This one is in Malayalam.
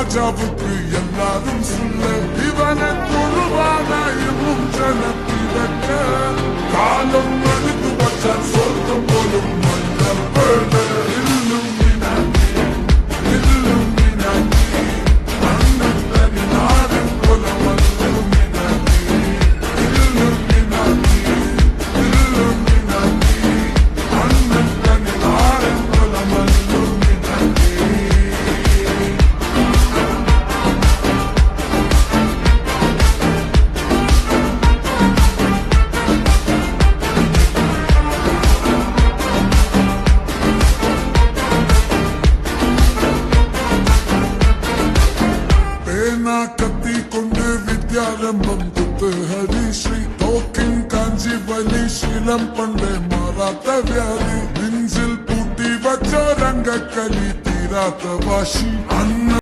ராஜாவுக்கு எல்லாரும் சொல்ல இவனை தொழுவானாயும் ஜனத்திலக்க காலம் எடுத்து வச்சான் சொர்க்கம் போலும் மன்னர் பேட കത്തി കൊണ്ട് വിദ്യാരംഭം കുത്ത് ഹരിശ്രീ തോക്കിൻ കാഞ്ചി വലി ശീലം പണ്ടേ മാറാത്ത വ്യാധി നെഞ്ചിൽ പൂട്ടി വച്ച രംഗക്കലി തീരാത്ത വാശി അന്ന